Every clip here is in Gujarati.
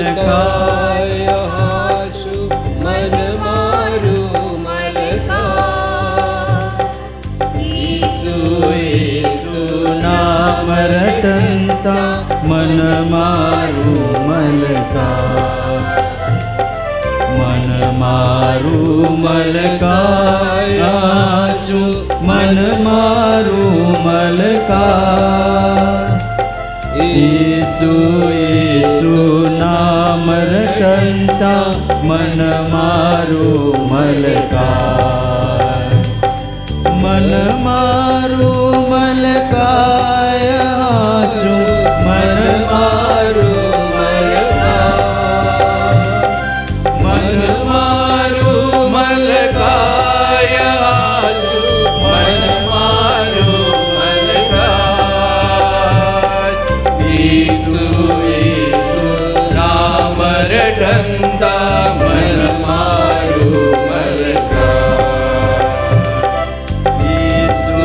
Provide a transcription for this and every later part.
મલકાય હાશુ મન મારું મલકાય. ઈસુ ઈસુ નામ રટંતા મન મારું મલકાય. મન મારું મલકાય હાશુ મન મારું મલકાય. ઈસુ ઈસુ નામ રટંતા મન મારું મલકાય. મન મારું મલકાય હાશુ મન મારું મલકાય. મન મારું મલકાય હાશુ મન મારું મલકાય. ઈસુ ઈસુ નામ રટંતા મન મારું મલકાય. ઈસુ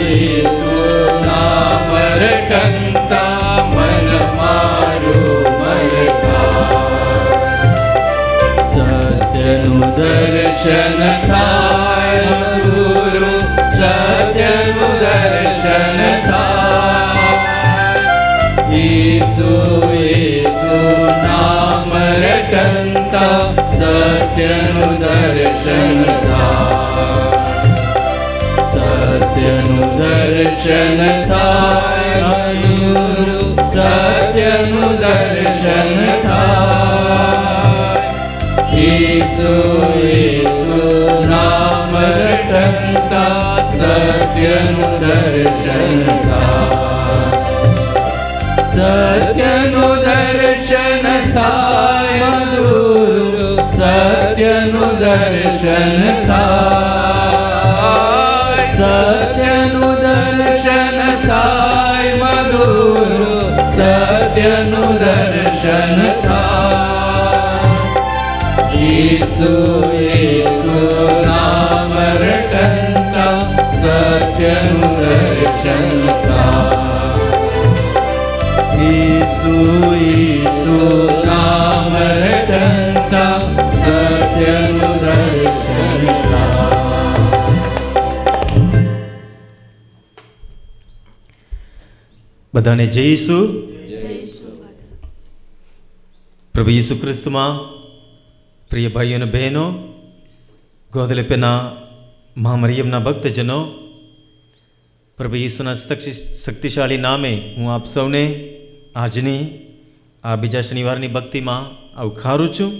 ઈસુ નામ રટંતા મન મારું મલકાય. સત્યનું દર્શન થાય ગુરુ સત્યનું દર્શન થાય. ઈસુ ઈસુ નામ રટંતા સત્યનું દર્શન થાય. સત્યનું દર્શન થાય ગુરુ સત્યનું દર્શન થાય. ઈસુ ઈસુ નામ રટંતા સત્યનું દર્શન થાય. સત્યનું દર્શન થાય ગુરુ સત્યનું દર્શન થાય. સત્યનું દર્શન થાય મધુર સત્યનું દર્શન થાય. ઈસુ ઈસુ નામ રટંતા સત્યનું દર્શન થાય. ઈસુ ઈસુ નામ રટંતા સત્યનું દર્શન થાય. બધાને જય ઈસુ. પ્રભુ ઈસુ ખ્રિસ્તમાં પ્રિય ભાઈઓ અને બહેનો, ગોદલેપેના મહામરિયમના ભક્તજનો, પ્રભુ ઈસુના શક્તિશાળી નામે હું આપ સૌને આજની આ બીજા શનિવારની ભક્તિમાં આવકારું છું.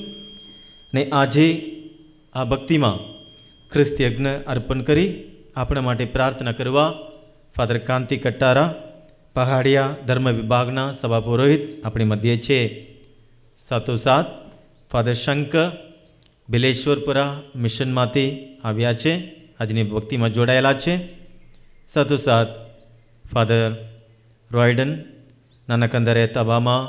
ને આજે આ ભક્તિમાં ખ્રિસ્ત યજ્ઞ અર્પણ કરી આપણા માટે પ્રાર્થના કરવા ફાધર કાંતિ કટ્ટારા, પહાડિયા ધર્મ વિભાગના સભા પુરોહિત આપણી મધ્યે છે. સાથોસાથ ફાધર શંકર બિલેશ્વરપુરા મિશનમાંથી આવ્યા છે, આજની ભક્તિમાં જોડાયેલા છે. સાથોસાથ ફાધર રોયડન નાનકંદા રહેતા બામાં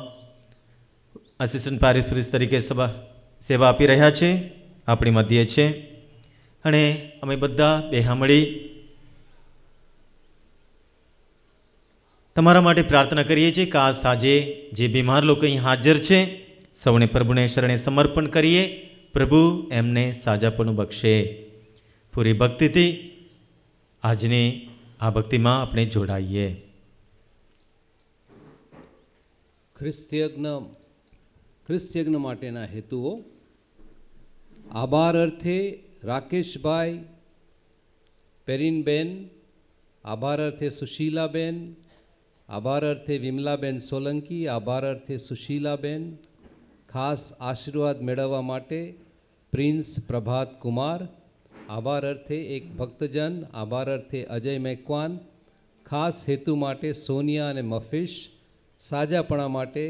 આસિસ્ટન્ટ પેરિશ પ્રીસ્ટ તરીકે સેવા આપી રહ્યા છે, આપણી મધ્યે છે. અને અમે બધા ભેગા મળી તમારા માટે પ્રાર્થના કરીએ છીએ કે આ સાંજે જે બીમાર લોકો અહીં હાજર છે સૌને પ્રભુને શરણે સમર્પણ કરીએ. પ્રભુ એમને સાજાપણું બક્ષે. પૂરી ભક્તિથી આજની આ ભક્તિમાં આપણે જોડાઈએ. ખ્રિસ્ત યજ્ઞ માટેના હેતુઓ: આભાર અર્થે રાકેશભાઈ પેરીનબેન, આભાર અર્થે સુશીલાબેન, આભાર અર્થે વિમલાબેન સોલંકી, આભાર અર્થે સુશીલાબેન. ખાસ આશીર્વાદ મેળવવા માટે પ્રિન્સ પ્રભાત કુમાર. આભાર અર્થે એક ભક્તજન, આભાર અર્થે અજય મેકવાન. ખાસ હેતુ માટે સોનિયા અને મફિશ. સાજાપણા માટે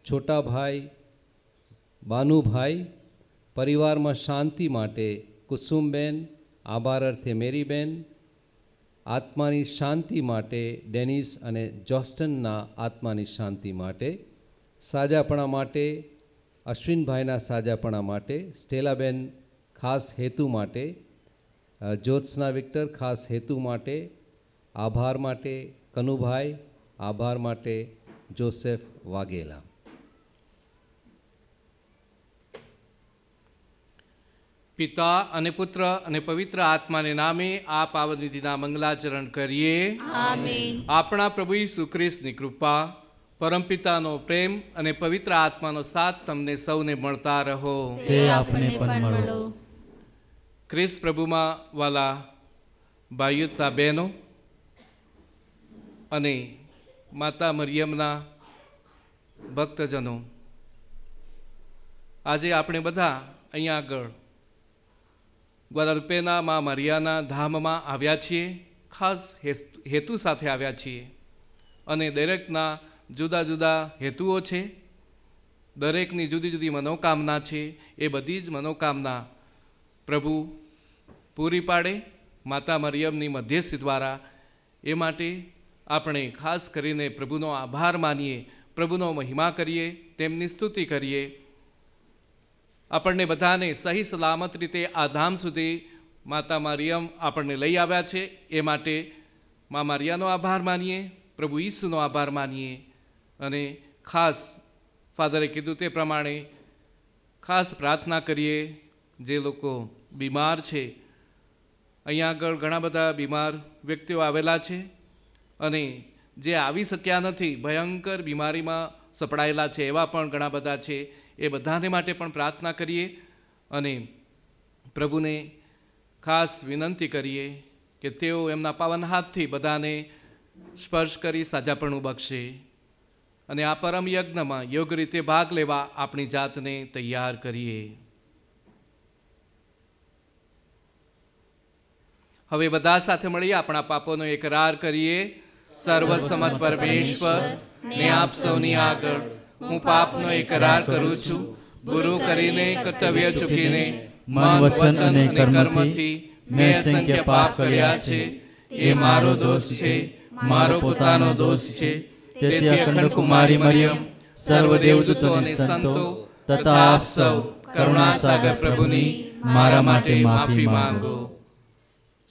છોટાભાઈ બાનુભાઈ. પરિવારમાં શાંતિ માટે કુસુમબેન, આભાર અર્થે મેરીબેન. આત્માની શાંતિ માટે ડેનિસ અને જોસ્ટનના આત્માની શાંતિ માટે. સાજાપણા માટે અશ્વિનભાઈના સાજાપણા માટે સ્ટેલાબેન ખાસ હેતુ માટે. જ્યોત્સના વિક્ટર ખાસ હેતુ માટે. આભાર માટે કનુભાઈ. આભાર માટે જોસેફ વાઘેલા. પિતા અને પુત્ર અને પવિત્ર આત્માને નામે આ પાવન વિધિના મંગલાચરણ કરીએ. આમેન. આપણા પ્રભુ ઈસુ ખ્રિસ્તની કૃપા, પરમપિતાનો પ્રેમ અને પવિત્ર આત્માનો સાથ તમને સૌને મળતા રહો. તે આપને પણ મળો. ખ્રિસ્ત પ્રભુમાં વાલા ભાઈઓ તથા બહેનો અને માતા મરિયમના ભક્તજનો, આજે આપણે બધા અહીંયા આગળ ગ્વાદાલુપેના મા મરિયાના ધામમાં આવ્યા છીએ. ખાસ હેતુ સાથે આવ્યા છીએ અને દરેકના જુદા જુદા હેતુઓ છે, દરેકની જુદી જુદી મનોકામના છે. એ બધી જ મનોકામના પ્રભુ પૂરી પાડે માતા મરિયમની મધ્યસ્થી દ્વારા. એ માટે આપણે ખાસ કરીને પ્રભુનો આભાર માનીએ, પ્રભુનો મહિમા કરીએ, તેમની સ્તુતિ કરીએ. આપણને બધાને સહી સલામત રીતે આ ધામ સુધી માતા મરિયમ આપણને લઈ આવ્યા છે. એ માટે મા મરિયાનો આભાર માનીએ, પ્રભુ ઈસુનો આભાર માનીએ. અને ખાસ ફાધરે કીધું તે પ્રમાણે ખાસ પ્રાર્થના કરીએ જે લોકો બીમાર છે. અહીંયા આગળ ઘણા બધા બીમાર વ્યક્તિઓ આવેલા છે અને જે આવી શક્યા નથી, ભયંકર બીમારીમાં સપડાયેલા છે, એવા પણ ઘણા બધા છે. એ બધાને માટે પણ પ્રાર્થના કરીએ અને પ્રભુને ખાસ વિનંતી કરીએ કે તેઓ એમના પાવન હાથથી બધાને સ્પર્શ કરી સાજાપણું બક્ષે અને આ પરમ યજ્ઞમાં યોગ્ય રીતે ભાગ લેવા આપણી જાતને તૈયાર કરીએ. હવે બધા સાથે મળી આપણા પાપોનો એકરાર કરીએ. સર્વસમત પરમેશ્વર ને આપ સૌની આગળ હું પાપનો એકરાર કરું છું. ગુરુ કરીને, કર્તવ્ય ચૂકીને, મન વચન અને કર્મથી મેં અસંખ્ય પાપ કર્યા છે. એ મારો દોષ છે, મારો પોતાનો દોષ છે. તેથી અખંડ કુમારી મરિયમ, સર્વ દેવદૂતો અને સંતો તથા આપ સૌ કરુણાસાગર પ્રભુની મારા માટે માફી માંગો.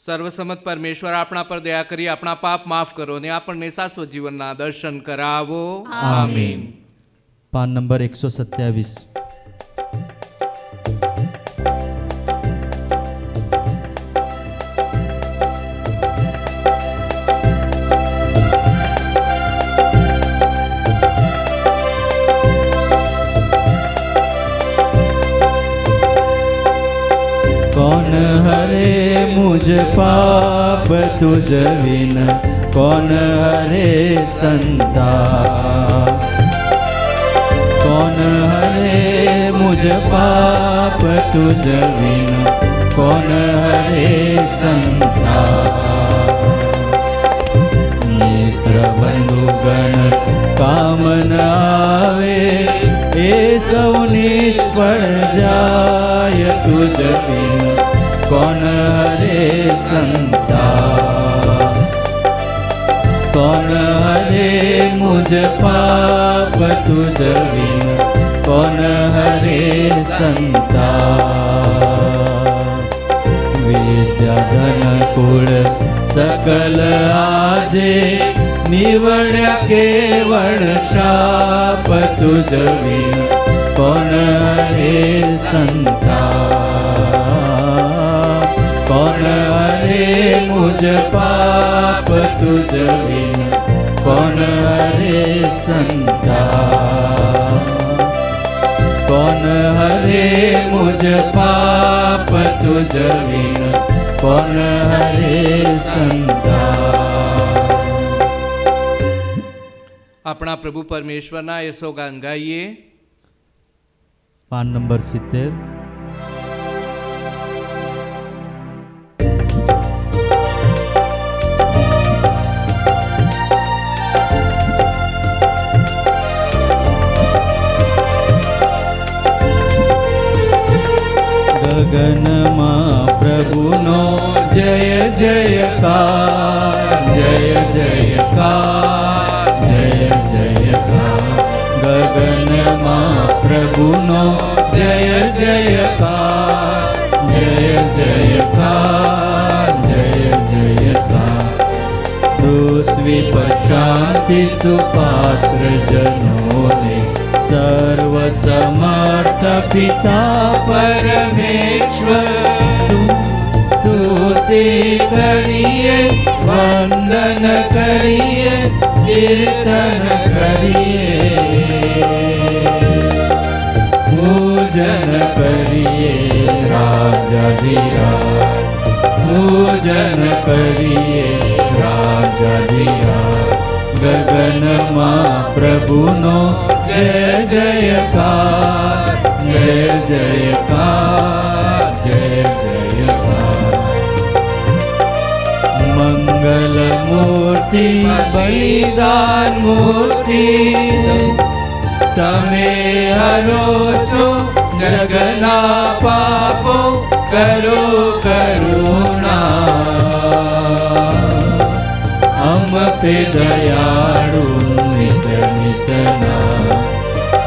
સર્વસમત પરમેશ્વર આપણા પર દયા કરી આપણા પાપ માફ કરો અને આપણને શાશ્વત જીવનના દર્શન કરાવો. આમીન. પાન નંબર 127. कौन हरे मुझ पाप तुझ बिन, कौन हरे संताप. कौन हरे मुझ पाप तुझ बिन, कौन हरे संताप. मित्र बंधु गण कामन आवे, ए सौ निष्फल जाय तुझ बिन, कौन हरे संताप. कौन हरे मुझ पाप तुझ बिन, कौन हरे संताप. विद्या धन कुल सकल आजे, निवड्या केवल शाप तुझ बिन, कौन हरे संताप. कौन हरे मुझ पाप तुझ बिन, कौन हरे संताप. कौन हरे मुझ पाप तुझ बिन, कौन हरे संताप. આપણા પ્રભુ પરમેશ્વરના એ સોગાન ગાઈએ. PAN number 70. ગગનમાં પ્રભુનો જય જયકાર, જય જયકાર, જય જયકાર. ગગનમાં પ્રભુનો જય જયકાર, જય જયકાર, જય જયકાર. પૃથ્વી પર શાંતિ સુપાત્ર જનોને, સર્વ સમર્થ પિતા પરમેશ્વર આરતી કરીએ, વંદન કરીએ, કીર્તન કરીએ, પૂજન કરીએ રાજાધિરાજ, પૂજન કરીએ રાજાધિરાજ. ગગનમાં પ્રભુનો જય જયકાર, જય જયકાર, જય જયકાર. મંગલ મૂર્તિ, બલિદાન મૂર્તિ, તમે હરો છો જગના પાપો, કરો કરુણા. हम पे दयाळु नित नितना,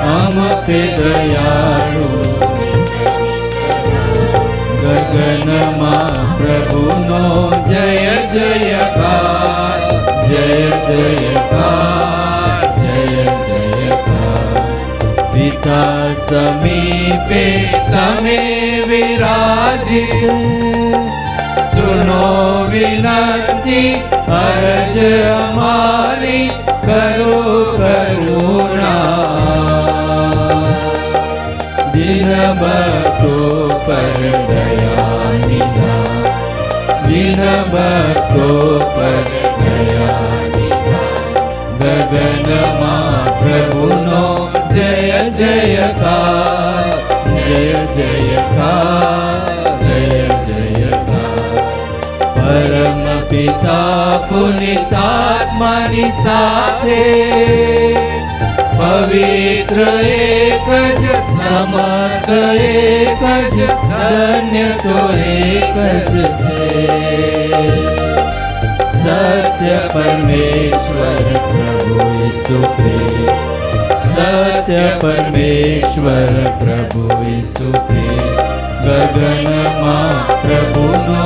हम पे दयाळु नित नितना. गगनमा प्रभुनो जय जयकार, जय जयकार, जय जयकार. पिता समीपे तमे विराजित, सुनो विनती अरज हमारी, करो करुणा. दिन भक्तो पर दया निधान, दिन भक्तो पर दया निधान. गगनमा प्रभुनो जय जयकार, जय जयकार, जय जयकार. परम पिता पुनितात्माની સાથે, પવિત્ર એક જ, સમર્થ એક જ, ધન્ય તો એક જ છે. સત્ય પરમેશ્વર પ્રભુ ઈસુ ખ્રિસ્ત, સત્ય પરમેશ્વર પ્રભુ ઈસુ ખ્રિસ્ત. ગગનમાં પ્રભુનો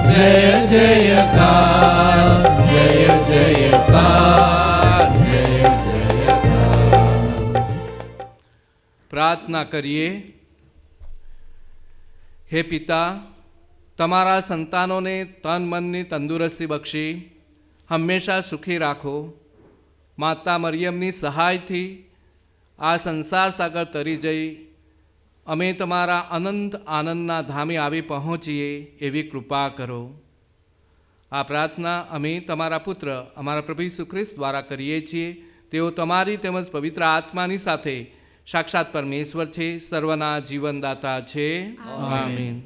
જય જયકાર, જય જયકાર, જય જયકાર. પ્રાર્થના કરીએ. હે પિતા, તમારા સંતાનોને તન મનની તંદુરસ્તી બક્ષી હંમેશા સુખી રાખો. માતા મરિયમની સહાયથી આ સંસાર સાગર તરી જઈ અમે તમારા અનંત આનંદના ધામે આવી પહોંચીએ એવી કૃપા કરો. આ પ્રાર્થના અમે તમારા પુત્ર અમારા પ્રભુ ઈસુ ખ્રિસ્ત દ્વારા કરીએ છીએ. તેઓ તમારી તેમજ પવિત્ર આત્માની સાથે સાક્ષાત પરમેશ્વર છે, સર્વના જીવનદાતા છે. આમીન.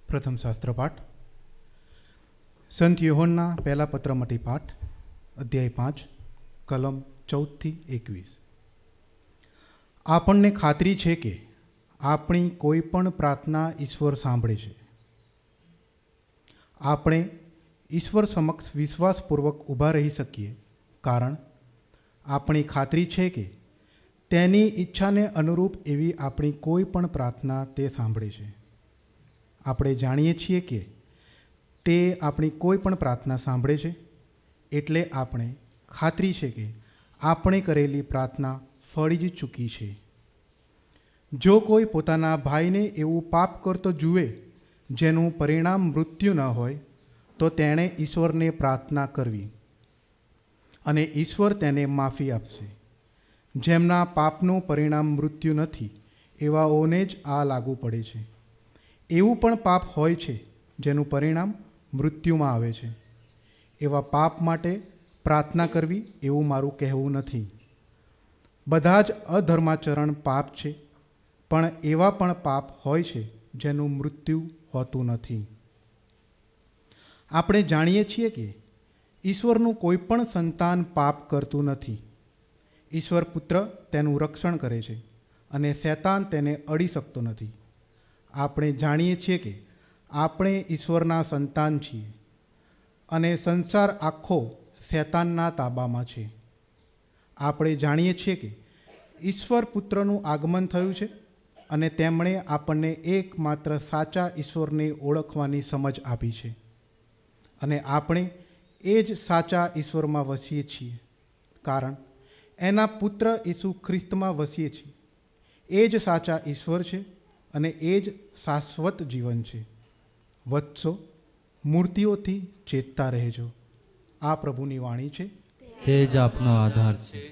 પ્રથમ શાસ્ત્ર પાઠ સંત યોહનના પહેલા પત્રમાંથી પાઠ, અધ્યાય 5, કલમ 14-21. આપણને ખાતરી છે કે આપણી કોઈ પણ પ્રાર્થના ઈશ્વર સાંભળે છે. આપણે ઈશ્વર સમક્ષ વિશ્વાસપૂર્વક ઊભા રહી શકીએ, કારણ આપણી ખાતરી છે કે તેની ઈચ્છાને અનુરૂપ એવી આપણી કોઈ પણ પ્રાર્થના તે સાંભળે છે. આપણે જાણીએ છીએ કે તે આપણી કોઈ પણ પ્રાર્થના સાંભળે છે, એટલે આપણે ખાતરી છે કે આપણે કરેલી પ્રાર્થના ફળી જ ચૂકી છે. જો કોઈ પોતાના ભાઈને એવું પાપ કરતો જુએ જેનું પરિણામ મૃત્યુ ન હોય, તો તેણે ઈશ્વરને પ્રાર્થના કરવી અને ઈશ્વર તેને માફી આપશે. જેમના પાપનું પરિણામ મૃત્યુ નથી, એવાઓને જ આ લાગુ પડે છે. એવું પણ પાપ હોય છે જેનું પરિણામ મૃત્યુમાં આવે છે. એવા પાપ માટે પ્રાર્થના કરવી એવું મારું કહેવું નથી. બધા જ અધર્માચરણ પાપ છે, પણ એવા પણ પાપ હોય છે જેનું મૃત્યુ હોતું નથી. આપણે જાણીએ છીએ કે ઈશ્વરનું કોઈ પણ સંતાન પાપ કરતું નથી. ઈશ્વર પુત્ર તેનું રક્ષણ કરે છે અને શૈતાન તેને અડી શકતો નથી. આપણે જાણીએ છીએ કે આપણે ઈશ્વરના સંતાન છીએ અને સંસાર આખો શૈતાનના તાબામાં છે. આપણે જાણીએ છીએ કે ઈશ્વર પુત્રનું આગમન થયું છે અને તેમણે આપણને એકમાત્ર સાચા ઈશ્વરને ઓળખવાની સમજ આપી છે અને આપણે એ જ સાચા ઈશ્વરમાં વસીએ છીએ, કારણ એના પુત્ર ઈસુ ખ્રિસ્તમાં વસીએ છીએ. એ જ સાચા ઈશ્વર છે અને એ જ શાશ્વત જીવન છે. વત્સો, મૂર્તિઓથી ચેતતા રહેજો. આ પ્રભુની વાણી છે, તે જ આપનો આધાર છે.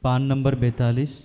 PAN number 42.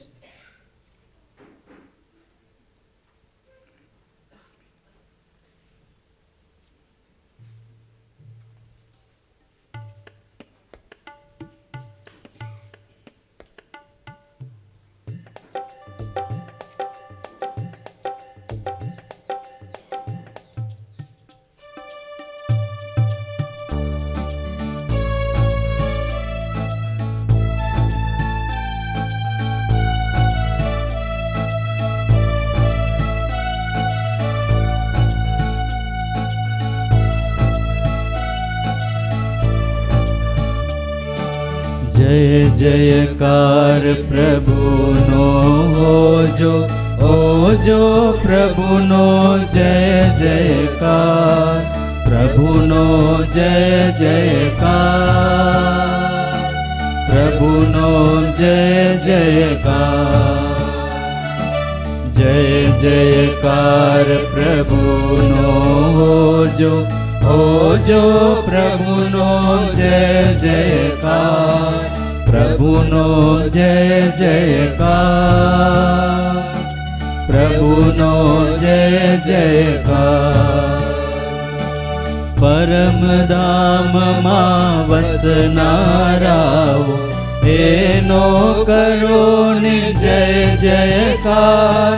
જય જયકાર પ્રભુનો હોજો, હોજો પ્રભુનો જય જયકાર, પ્રભુનો જય જયકાર, પ્રભુનો જય જયકાર. જય જયકાર પ્રભુનો હોજો, હોજો પ્રભુનો જય જયકાર, પ્રભુનો જય જયકાર, પ્રભુનો જય જયકાર. પરમધામમાં વસનારાઓ એનો કરો ને જય જયકાર.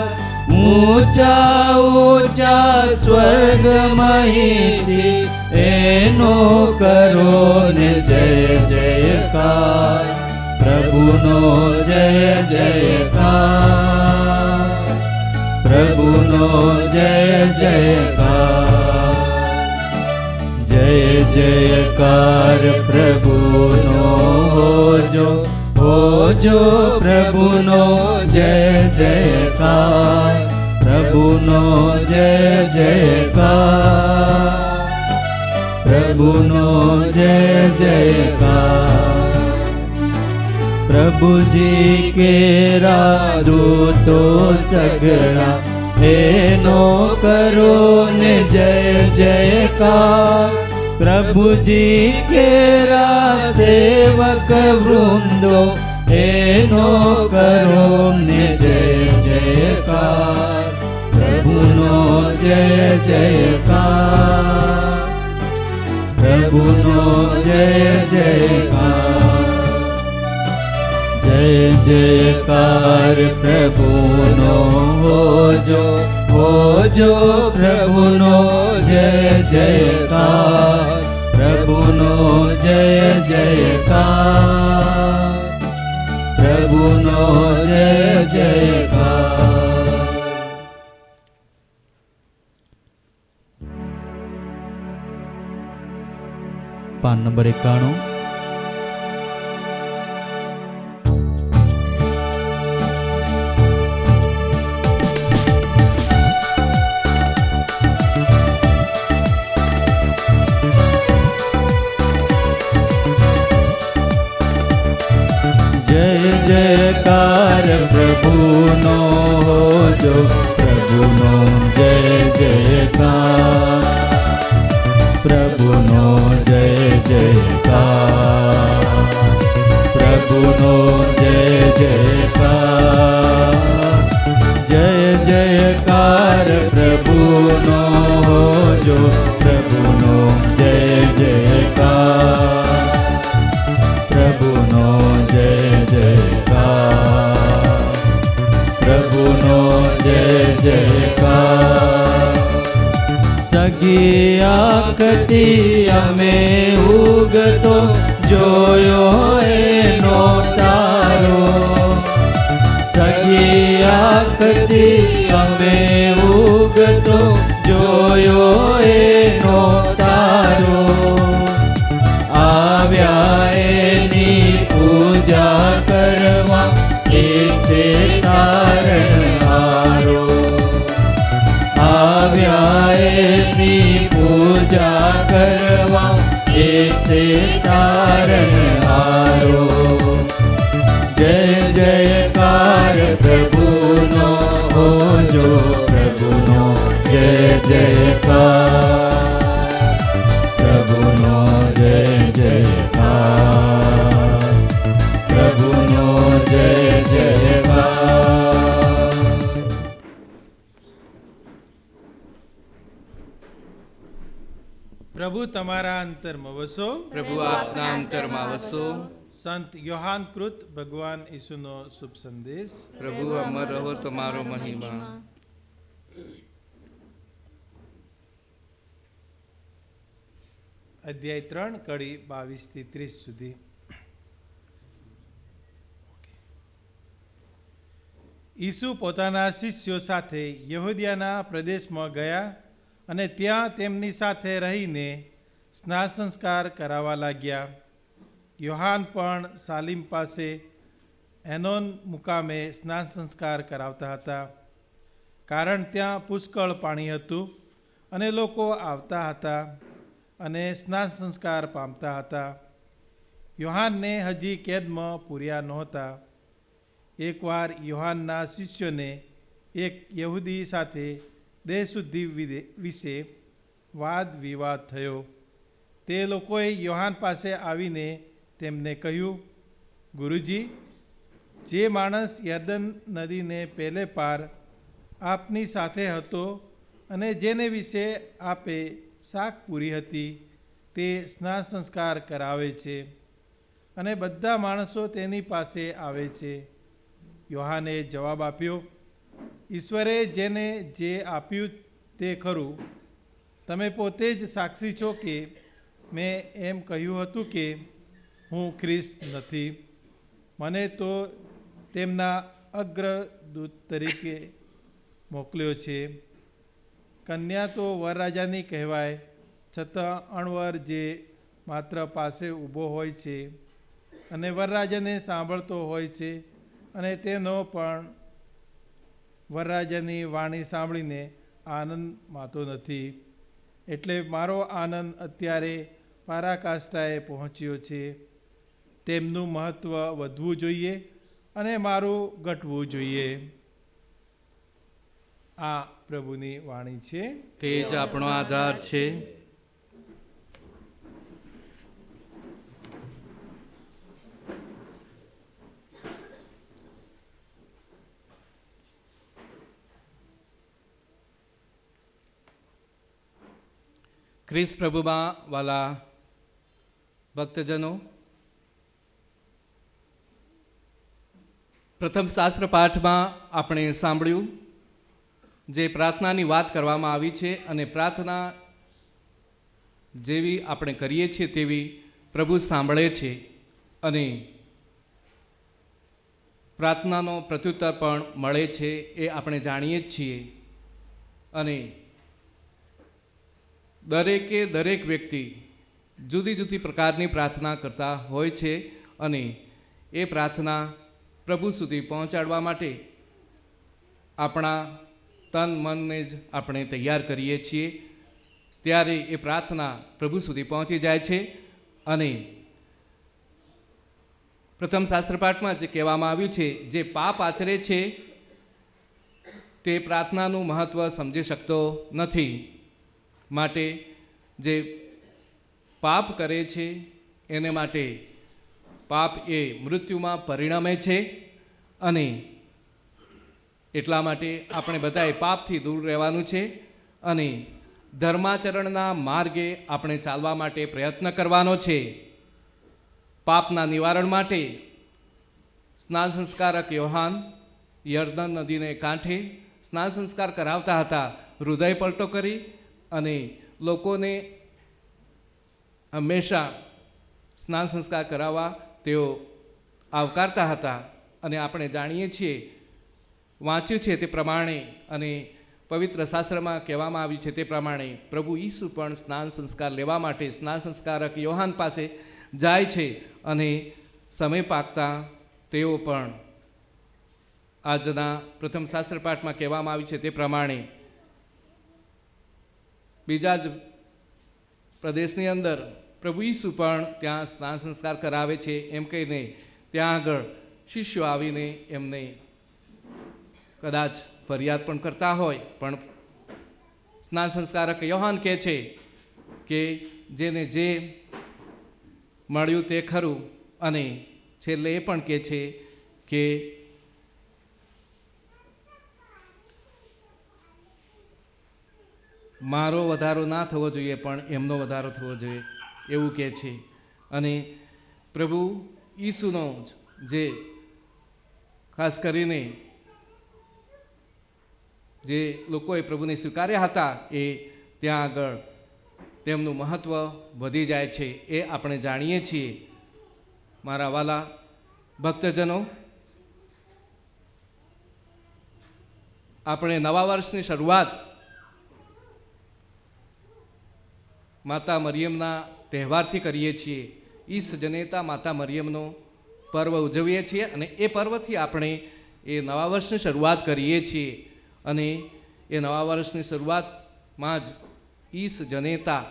ઊંચા ઊંચા સ્વર્ગમહીથી એનો કરો ને જય જયકાર. પ્રભુનો જય જયકાર, પ્રભુનો જય જયકાર. જય જયકાર પ્રભુનો હોજો, હોજો પ્રભુનો જય જયકાર, પ્રભુનો જય જયકાર, પ્રભુનો જય જયકાર. પ્રભુજી કેરા દૂતો સગળા એનો કરો ને જય જયકાર. પ્રભુજી કેરા સેવક વૃંદો એનો કરો ને જય જયકાર. પ્રભુનો જય જયકાર, પ્રભુનો જય જયકાર. જય જયકાર પ્રભુનો હોજો, હોજો પ્રભુનો જય જયકાર, પ્રભુનો જય જયકાર, પ્રભુનો જય જયકાર. PAN number 91. જય જયકાર પ્રભુનો હોજો, પ્રભુનો જય જયકાર, પ્રભુનો જય જયકાર, પ્રભુનો જય જયકાર. જય જયકાર પ્રભુનો હોજો, પ્રભુનો જય જયકાર, પ્રભુનો જય જયકાર, પ્રભુનો જય જયકાર. સગી આંખથી અમે ઉગતો જોયો એનો તારો, સગી આંખથી અમે ઉગતો જોયો એનો તારો. આવ્યા એની પૂજા કરવા એ છે તારનહારો. જય જયકાર પ્રભુનો હોજો, પ્રભુનો જય જયકાર, પ્રભુનો જય જયકાર, પ્રભુનો જય જયકાર. પ્રભુ તમારા અંતરમાં વસો. પ્રભુ આપના અંતરમાં વસો. સંત યોહાન કૃત ભગવાન ઈસુનો શુભ સંદેશ. પ્રભુ અમર રહો તમારો મહિમા. અધ્યાય 3 કડી 22 થી 30 સુધી. ઈસુ પોતાના શિષ્યો સાથે યહૂદિયાના પ્રદેશમાં ગયા અને ત્યાં તેમની સાથે રહીને સ્નાન સંસ્કાર કરાવવા લાગ્યા. યોહાન પણ સાલીમ પાસે એનોન મુકામે સ્નાન સંસ્કાર કરાવતા હતા, કારણ ત્યાં પુષ્કળ પાણી હતું અને લોકો આવતા હતા અને સ્નાન સંસ્કાર પામતા હતા. યોહાનને હજી કેદમાં પૂર્યા નહોતા. એકવાર યોહાનના શિષ્યોને એક યહૂદી સાથે દેહશુદ્ધિ વિશે વાદ વિવાદ થયો. તે લોકોએ યોહાન પાસે આવીને તેમને કહ્યું, ગુરુજી, જે માણસ યર્દન નદીને પેલે પાર આપની સાથે હતો અને જેને વિશે આપે શાક પૂરી હતી, તે સ્નાન સંસ્કાર કરાવે છે અને બધા માણસો તેની પાસે આવે છે. યોહાને જવાબ આપ્યો, ઈશ્વરે જેને જે આપ્યું તે ખરું. તમે પોતે જ સાક્ષી છો કે મેં એમ કહ્યું હતું કે હું ખ્રિસ્ત નથી. મને તો તેમના અગ્રદૂત તરીકે મોકલ્યો છે. કન્યા તો વરરાજાની કહેવાય, છતાં અણવર જે માત્ર પાસે ઊભો હોય છે અને વરરાજાને સાંભળતો હોય છે અને તેનો પણ વરરાજાની વાણી સાંભળીને આનંદ માતો નથી. એટલે મારો આનંદ અત્યારે પારાકાષ્ઠાએ પહોંચ્યો છે. તેમનું મહત્ત્વ વધવું જોઈએ અને મારું ઘટવું જોઈએ. આ પ્રભુની વાણી છે. તે જ આપણો આધાર છે. ખ્રિસ્ત પ્રભુમાં વાલા ભક્તજનો, પ્રથમ શાસ્ત્ર પાઠમાં આપણે સાંભળ્યું જે પ્રાર્થનાની વાત કરવામાં આવી છે અને પ્રાર્થના જેવી આપણે કરીએ છીએ તેવી પ્રભુ સાંભળે છે અને પ્રાર્થનાનો પ્રત્યુત્તર પણ મળે છે, એ આપણે જાણીએ જ છીએ. અને દરેક વ્યક્તિ જુદી જુદી પ્રકારની પ્રાર્થના કરતા હોય છે અને એ પ્રાર્થના પ્રભુ સુધી પહોંચાડવા માટે આપણા તન મનને જ આપણે તૈયાર કરીએ છીએ. ત્યારે એ પ્રાર્થના પ્રભુ સુધી પહોંચી જાય છે. અને પ્રથમ શાસ્ત્રપાઠમાં જે કહેવામાં આવ્યું છે, જે પાપ આચરે છે તે પ્રાર્થનાનું મહત્ત્વ સમજી શકતો નથી. માટે જે પાપ કરે છે એને માટે પાપ એ મૃત્યુમાં પરિણમે છે અને એટલા માટે આપણે બધાએ પાપથી દૂર રહેવાનું છે અને ધર્માચરણના માર્ગે આપણે ચાલવા માટે પ્રયત્ન કરવાનો છે. પાપના નિવારણ માટે સ્નાન સંસ્કારક યોહાન યર્દન નદીને કાંઠે સ્નાન સંસ્કાર કરાવતા હતા, હૃદય પલટો કરી અને લોકોને હંમેશા સ્નાન સંસ્કાર કરાવવા તેઓ આવકારતા હતા. અને આપણે જાણીએ છીએ, વાંચ્યું છે તે પ્રમાણે અને પવિત્ર શાસ્ત્રમાં કહેવામાં આવ્યું છે તે પ્રમાણે પ્રભુ ઈસુ પણ સ્નાન સંસ્કાર લેવા માટે સ્નાન સંસ્કારક યોહાન પાસે જાય છે અને સમય પાકતા તેઓ પણ આજના પ્રથમ શાસ્ત્ર પાઠમાં કહેવામાં આવ્યું છે તે પ્રમાણે બીજા જ પ્રદેશની અંદર પ્રભુ ઈસુ પણ ત્યાં સ્નાન સંસ્કાર કરાવે છે એમ કહીને ત્યાં આગળ શિષ્યો આવીને એમને કદાચ ફરિયાદ પણ કરતા હોય, પણ સ્નાન સંસ્કારક યોહાન કહે છે કે જેને જે મળ્યું તે ખરું, અને છેલ્લે એ પણ કહે છે કે મારો વધારો ના થવો જોઈએ પણ એમનો વધારો થવો જોઈએ એવું કહે છે. અને પ્રભુ ઈસુનો જે ખાસ કરીને જે લોકોએ પ્રભુને સ્વીકાર્યા હતા એ ત્યાં આગળ તેમનું મહત્ત્વ વધી જાય છે એ આપણે જાણીએ છીએ. મારા વાલા ભક્તજનો, આપણે નવા વર્ષની શરૂઆત માતા મરિયમના તહેવારથી કરીએ છીએ. ઈસ જનેતા માતા મરિયમનો પર્વ ઉજવીએ છીએ અને એ પર્વથી આપણે એ નવા વર્ષની શરૂઆત કરીએ છીએ. અને એ નવા વર્ષની શરૂઆતમાં જ ઈસ જનેતા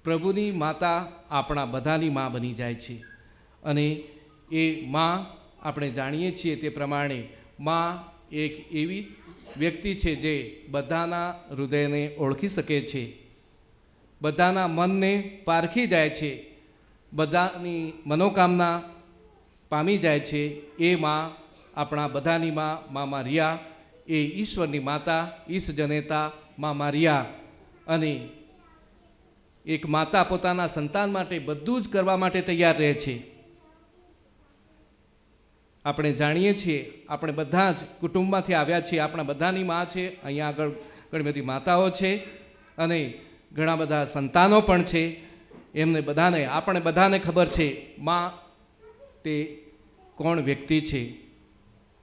પ્રભુની માતા આપણા બધાની મા બની જાય છે. અને એ મા આપણે જાણીએ છીએ તે પ્રમાણે મા એક એવી વ્યક્તિ છે જે બધાના હૃદયને ઓળખી શકે છે, બધાના મનને પારખી જાય છે, બધાની મનોકામના પામી જાય છે. એ મા આપણા બધાની મા મારિયા, એ ઈશ્વરની માતા, ઈસ જનેતા મા મારિયા. અને એક માતા પોતાના સંતાન માટે બધું જ કરવા માટે તૈયાર રહે છે. આપણે જાણીએ છીએ, આપણે બધા જ કુટુંબમાંથી આવ્યા છીએ, આપણા બધાની મા છે. અહીંયા આગળ ઘણી બધી માતાઓ છે અને ઘણા બધા સંતાનો પણ છે. એમને બધાને, આપણે બધાને ખબર છે મા તે કોણ વ્યક્તિ છે.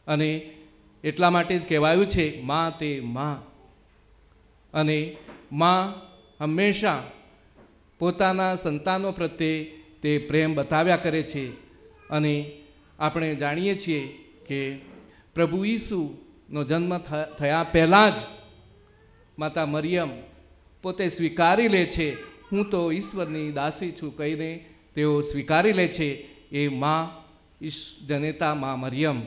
અને એટલા માટે જ કહેવાયું છે મા તે મા. અને મા હંમેશા પોતાના સંતાનો પ્રત્યે તે પ્રેમ બતાવ્યા કરે છે. અને આપણે જાણીએ છીએ કે પ્રભુ ઈસુનો જન્મ થયા પહેલાં જ માતા મરિયમ પોતે સ્વીકારી લે છે, હું તો ઈશ્વરની દાસી છું કહીને તેઓ સ્વીકારી લે છે. એ મા જનેતા મા મરિયમ.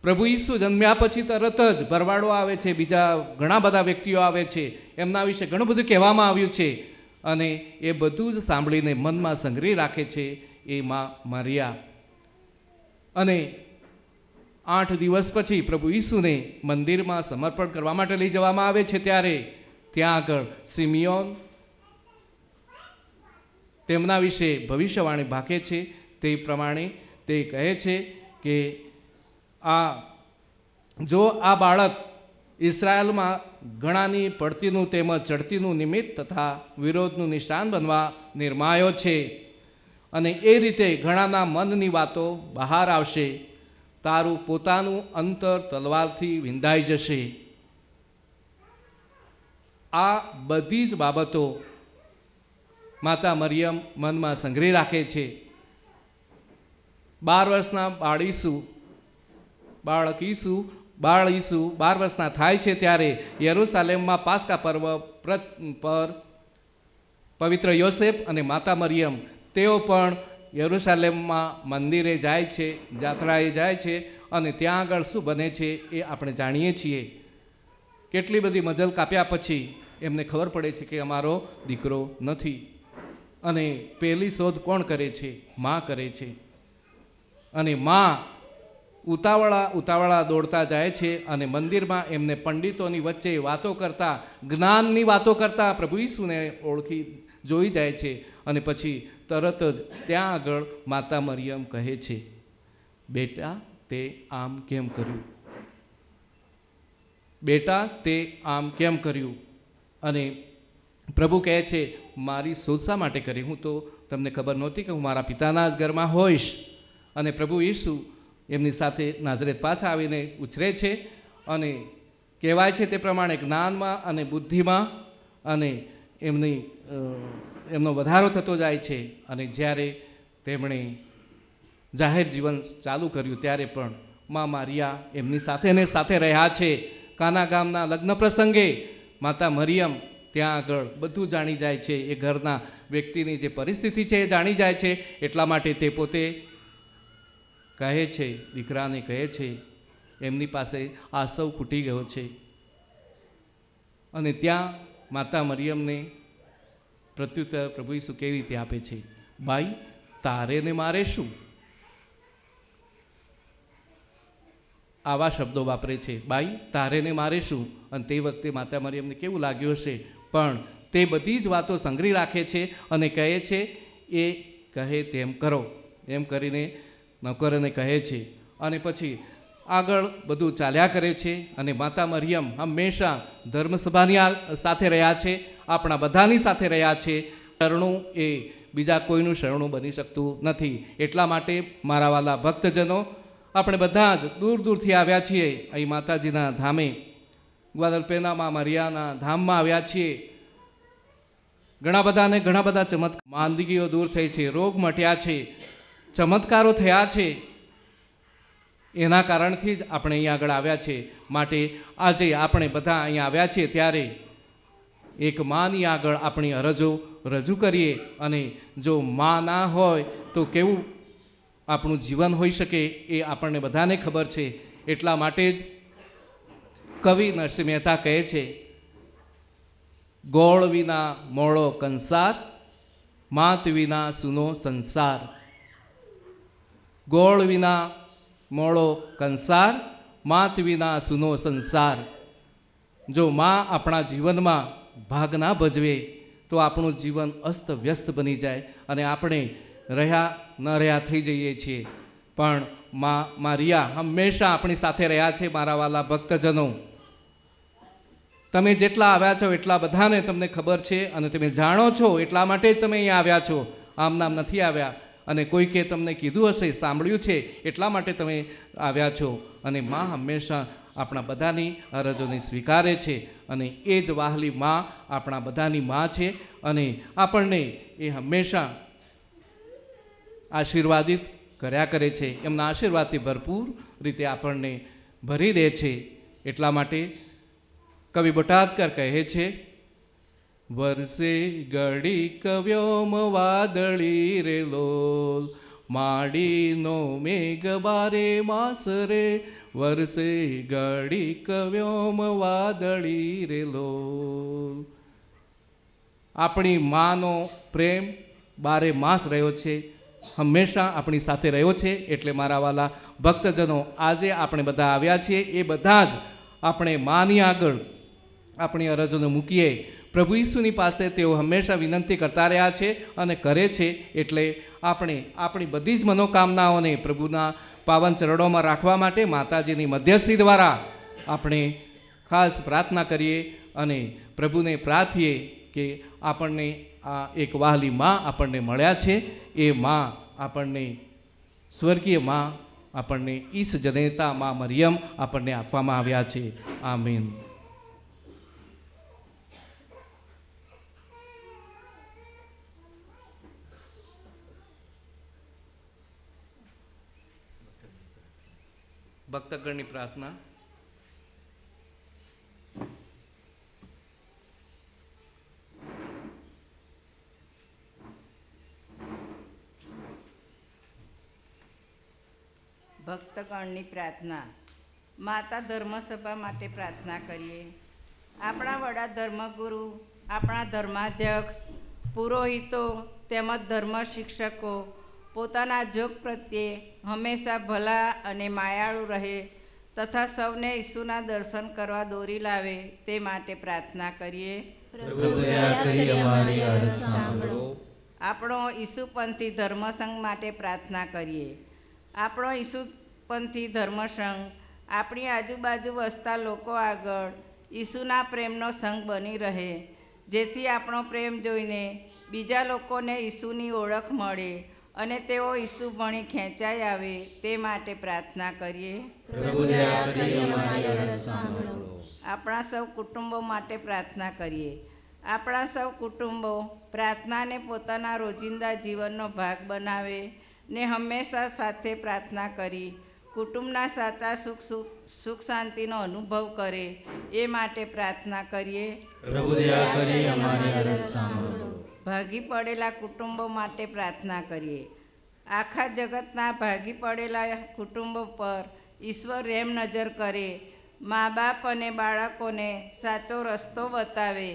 પ્રભુ ઈસુ જન્મ્યા પછી તરત જ ભરવાડો આવે છે, બીજા ઘણા બધા વ્યક્તિઓ આવે છે, એમના વિશે ઘણું બધું કહેવામાં આવ્યું છે. અને એ બધું જ સાંભળીને મનમાં સંગ્રહી રાખે છે એ મા મારિયા. અને 8 દિવસ પછી પ્રભુ ઈસુને મંદિરમાં સમર્પણ કરવા માટે લઈ જવામાં આવે છે. ત્યારે ત્યાં આગળ સિમિયોન તેમના વિશે ભવિષ્યવાણી ભાકે છે. તે પ્રમાણે તે કહે છે કે જો આ બાળક ઇઝરાયલમાં ઘણાની પડતીનું તેમજ ચડતીનું નિમિત્ત તથા વિરોધનું નિશાન બનવા નિર્માયો છે, અને એ રીતે ઘણાના મનની વાતો બહાર આવશે, તારું પોતાનું અંતર તલવારથી વિંધાઈ જશે. આ બધી જ બાબતો માતા મરિયમ મનમાં સંગ્રહી રાખે છે. 12 વર્ષના બાળ ઈસુ 12 વર્ષના થાય છે ત્યારે યરૂશાલેમમાં પાસ્કા પર્વ પર પવિત્ર યોસેફ અને માતા મરિયમ તેઓ પણ યરૂશાલેમમાં મંદિરે જાય છે, જાત્રાએ જાય છે. અને ત્યાં આગળ શું બને છે એ આપણે જાણીએ છીએ. કેટલી બધી મજલ કાપ્યા પછી એમને ખબર પડે છે કે અમારો દીકરો નથી. અને પહેલી શોધ કોણ કરે છે? મા કરે છે. અને મા ઉતાવળા દોડતા જાય છે અને મંદિરમાં એમને પંડિતોની વચ્ચે વાતો કરતા, જ્ઞાનની વાતો કરતા પ્રભુ ઈસુને જોઈ જાય છે. અને પછી તરત જ ત્યાં આગળ માતા મરિયમ કહે છે, બેટા તે આમ કેમ કર્યું? બેટા તે આમ કેમ કર્યું? અને પ્રભુ કહે છે, મારી શોધ શા માટે કરી? હું તો તમને ખબર નહોતી કે હું મારા પિતાના જ ઘરમાં હોઈશ. અને પ્રભુ ઈસુ એમની સાથે નાઝરેત પાછા આવીને ઉછરે છે. અને કહેવાય છે તે પ્રમાણે જ્ઞાનમાં અને બુદ્ધિમાં અને એમનો વધારો થતો જાય છે. અને જ્યારે તેમણે જાહેર જીવન ચાલુ કર્યું ત્યારે પણ મા મારિયા એમની સાથે રહ્યા છે. કાના ગામના લગ્ન પ્રસંગે માતા મરિયમ ત્યાં આગળ બધું જાણી જાય છે. એ ઘરના વ્યક્તિની જે પરિસ્થિતિ છે એ જાણી જાય છે. એટલા માટે તે પોતે કહે છે, દીકરાને કહે છે, એમની પાસે આ સૌ ખૂટી ગયો છે. અને ત્યાં માતા મરિયમને પ્રત્યુત્તર પ્રભુ ઈસુ કેવી રીતે આપે છે, ભાઈ તારે ને મારે શું? આવા શબ્દો વાપરે છે, ભાઈ તારે ને મારે શું. અને તે વખતે માતા મરિયમને કેવું લાગ્યું હશે, પણ તે બધી જ વાતો સંગ્રહી રાખે છે અને કહે છે એ કહે તેમ કરો, એમ કરીને નોકરને કહે છે. અને પછી આગળ બધું ચાલ્યા કરે છે. અને માતા મરિયમ હંમેશા ધર્મસભાની સાથે રહ્યા છે, આપણા બધાની સાથે રહ્યા છે. શરણું એ બીજા કોઈનું શરણું બની શકતું નથી. એટલા માટે મારા વાલા ભક્તજનો, આપણે બધા જ દૂર દૂરથી આવ્યા છીએ અહીં માતાજીના ધામે, ગ્વાદલ્પેના મા મરિયાના ધામમાં આવ્યા છીએ. ઘણા બધા ચમત્કાર, માંદગીઓ દૂર થઈ છે, રોગ મટ્યા છે, ચમત્કારો થયા છે. એના કારણથી જ આપણે અહીં આગળ આવ્યા છે. માટે આજે આપણે બધા અહીંયા આવ્યા છીએ ત્યારે એક માની આગળ આપણી અરજો રજૂ કરીએ. અને જો મા ના હોય તો કેવું આપણું જીવન હોઈ શકે એ આપણને બધાને ખબર છે. એટલા માટે જ કવિ નરસિંહ મહેતા કહે છે, ગોળ વિના મોળો કંસાર, માત વિના સૂનો સંસાર. ગોળ વિના મોળો કંસાર, માત વિના સૂનો સંસાર. જો મા આપણા જીવનમાં ભાગ ના ભજવે તો આપણું જીવન અસ્ત વ્યસ્ત બની જાય અને આપણે રહ્યા ન રહ્યા થઈ જઈએ છીએ. પણ મા મારિયા હંમેશા આપણી સાથે રહ્યા છે. મારા વાલા ભક્તજનો, તમે જેટલા આવ્યા છો એટલા બધાને તમને ખબર છે અને તમે જાણો છો. એટલા માટે જ તમે અહીંયા આવ્યા છો, આમ નામ નથી આવ્યા. અને કોઈકે તમને કીધું હશે, સાંભળ્યું છે, એટલા માટે તમે આવ્યા છો. અને મા હંમેશા આપણા બધાની અરજોને સ્વીકારે છે. અને એ જ વહાલી મા આપણા બધાની મા છે. અને આપણને એ હંમેશા આશીર્વાદિત કર્યા કરે છે. એમના આશીર્વાદથી ભરપૂર રીતે આપણને ભરી દે છે. એટલા માટે કવિ બોટાદકર કહે છે, વરસે ગળી કવ્યોમ વાદળી રે લોલ, માડીનો મેઘ બારે માસ રે, વરસે ગળી કવ્યોમ વાદળી રે લોલ. આપણી માનો પ્રેમ બારે માસ રહ્યો છે, હંમેશા આપણી સાથે રહ્યો છે. એટલે મારા વાલા ભક્તજનો, આજે આપણે બધા આવ્યા છીએ એ બધા જ આપણે માની આગળ આપણી અરજોને મૂકીએ. પ્રભુ ઈસુની પાસે તેઓ હંમેશા વિનંતી કરતા રહ્યા છે અને કરે છે. એટલે આપણે આપણી બધી જ મનોકામનાઓને પ્રભુના પાવન ચરણોમાં રાખવા માટે માતાજીની મધ્યસ્થી દ્વારા આપણે ખાસ પ્રાર્થના કરીએ અને પ્રભુને પ્રાર્થીએ કે આપણને આ એક વહાલી મા આપણને મળ્યા છે. એ મા આપણને સ્વર્ગીય મા આપણને ઈસ જનેતા મા મરિયમ આપણને આપવામાં આવ્યા છે. આમીન. ભક્તગણની પ્રાર્થના. ભક્તગણની પ્રાર્થના. માતા ધર્મસભા માટે પ્રાર્થના કરીએ. આપણા વડા ધર્મગુરુ, આપણા ધર્માધ્યક્ષ, પુરોહિતો તેમજ ધર્મ શિક્ષકો પોતાના જોગ પ્રત્યે હંમેશા ભલા અને માયાળુ રહે તથા સૌને ઈસુના દર્શન કરવા દોરી લાવે તે માટે પ્રાર્થના કરીએ. આપણો ઈસુપંથી ધર્મસંઘ માટે પ્રાર્થના કરીએ. આપણો ઈસુપંથી ધર્મસંઘ આપણી આજુબાજુ વસતા લોકો આગળ ઈસુના પ્રેમનો સંઘ બની રહે, જેથી આપણો પ્રેમ જોઈને બીજા લોકોને ઈસુની ઓળખ મળે અને તેઓ ઈસુ ભણી ખેંચાઈ આવે તે માટે પ્રાર્થના કરીએ. આપણા સૌ કુટુંબો માટે પ્રાર્થના કરીએ. આપણા સૌ કુટુંબો પ્રાર્થનાને પોતાના રોજિંદા જીવનનો ભાગ બનાવે ને હંમેશા સાથે પ્રાર્થના કરી કુટુંબના સાચા સુખ શાંતિનો અનુભવ કરે એ માટે પ્રાર્થના કરીએ. પ્રભુ દયા કરી અમારી અરજ સાંભળો. ભાગી પડેલા કુટુંબો માટે પ્રાર્થના કરીએ. આખા જગતના ભાગી પડેલા કુટુંબો પર ઈશ્વર રેમ નજર કરે, મા બાપ અને બાળકોને સાચો રસ્તો બતાવે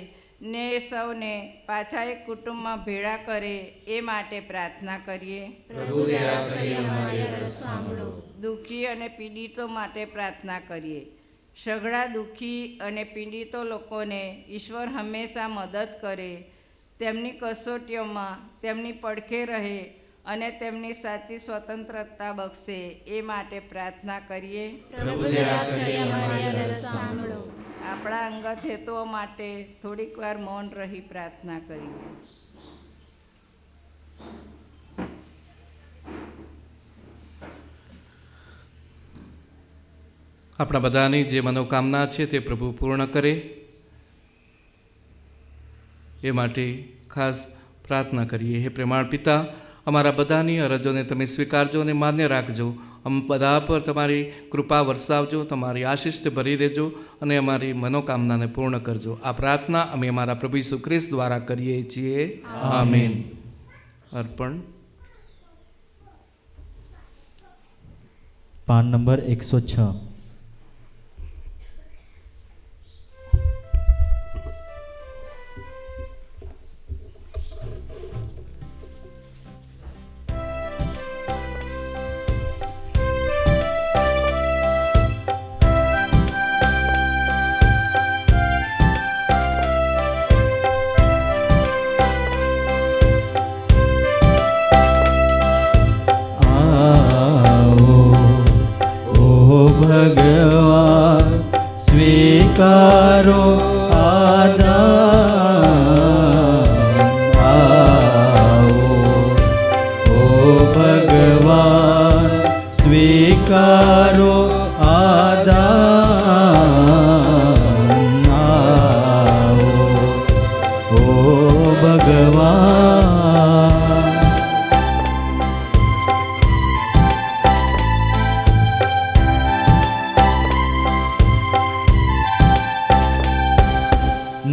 ને સૌને પાછા એક કુટુંબમાં ભેળા કરે એ માટે પ્રાર્થના કરીએ. પ્રભુ દયા કરી અમારી અરજ સાંભળો. દુઃખી અને પીડિતો માટે પ્રાર્થના કરીએ. સઘળા દુઃખી અને પીડિતો લોકોને ઈશ્વર હંમેશા મદદ કરે, તેમની કસોટીઓમાં તેમની પડખે રહે અને તેમની સાચી સ્વતંત્રતા બક્ષે એ માટે પ્રાર્થના કરીએ. પ્રભુ દયા કરી અમારી અરજ સાંભળો. આપણા અંગત હેતુઓ માટે થોડીક વાર મૌન રહી પ્રાર્થના કરીએ. આપણા બધાની જે મનોકામના છે તે પ્રભુ પૂર્ણ કરે એ માટે ખાસ પ્રાર્થના કરીએ. હે પ્રેમાળ પિતા, અમારા બધાની અરજોને તમે સ્વીકારજો અને માન્ય રાખજો. અમ બધા પર તમારી કૃપા વરસાવજો, તમારી આશીષથી ભરી દેજો અને અમારી મનોકામનાને પૂર્ણ કરજો. આ પ્રાર્થના અમે અમારા પ્રભુ ઈસુ ખ્રિસ્ત દ્વારા કરીએ છીએ. આમીન. અર્પણ. PAN number 106. ભગવાન સ્વીકારો આદાન. આવો ઓ ભગવાન સ્વીકારો આદાન. આવો ઓ ભગવાન.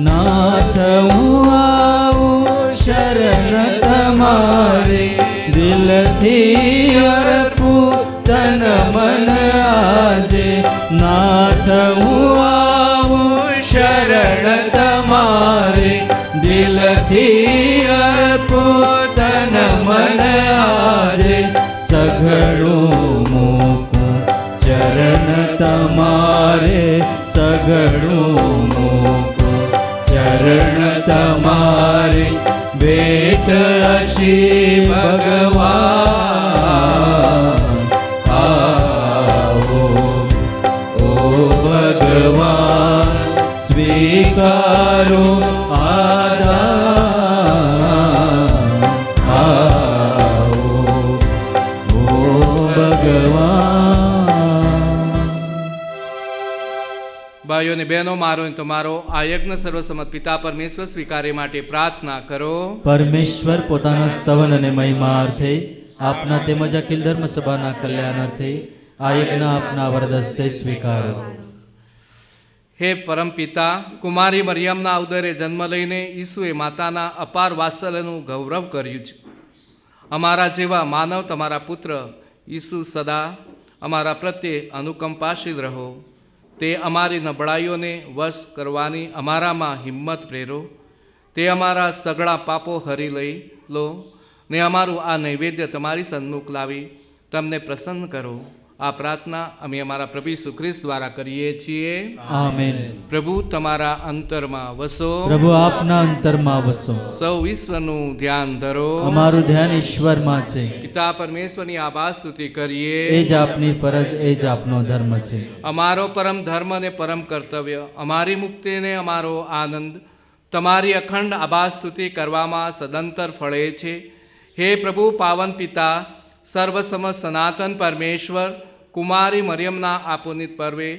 નાથ હું આવું શરણ તમારે, દિલથી અર્પું તન મન આજે. નાથ હું આવું શરણ તમારે, દિલથી અર્પું તન મન આજે. સઘળું મૂકું ચરણ તમારે, સઘળું મૂકું ચરણ તમારે. ભેટ અશી ભગવાન આવો ઓ ભગવાન સ્વીકારો આદાન. આવો ઓ ભગવાન. ભાઈઓ અને બહેનો, મારો અને તમારો આ યજ્ઞ સર્વસંમત પિતા પરમેશ્વર સ્વીકારે માટે પ્રાર્થના કરો. પરમેશ્વર પોતાના સ્તવન અને મહિમા અર્થે આપના તેમજ અખિલ ધર્મ સભાના કલ્યાણ અર્થે આ યજ્ઞ આપના વરદસ્તે સ્વીકારો. હે પરમ પિતા, કુમારી મરિયમના ઉદરે જન્મ લઈને ઈસુએ માતાના અપાર વાત્સલ્યનું ગૌરવ કર્યું છે. અમારા જેવા માનવ તમારા પુત્ર ઈસુ સદા અમારા પ્રત્યે અનુકંપાશીલ રહો. તે અમારી નબળાઈઓને વશ કરવાની અમારામાં હિંમત પ્રેરો. તે અમારા સઘળા પાપો હરી લઈ લો ને અમારું આ નૈવેદ્ય તમારી સન્મુખ લાવી તમને પ્રસન્ન કરો. આ પ્રાર્થના અમે અમારા પ્રભુ ઈસુ ખ્રિસ્ત દ્વારા કરીએ છીએ. આમેન. પ્રભુ તમારા અંતરમાં વસો. પ્રભુ આપના અંતરમાં વસો. સૌ ઈશ્વરનું ધ્યાન ધરો. અમારું ધ્યાન ઈશ્વરમાં છે. પિતા પરમેશ્વરની આભાર સ્તુતિ કરીએ. એ જ આપની ફરજ, એ જ આપનો ધર્મ છે. અમારો પરમ ધર્મ અને પરમ કર્તવ્ય, અમારી મુક્તિને અમારો આનંદ તમારી અખંડ આભાર સ્તુતિ કરવામાં સદંતર ફળે છે. હે પ્રભુ પાવન પિતા, સર્વસમત સનાતન પરમેશ્વર, કુમારી મરિયમના આપોનિત પર્વે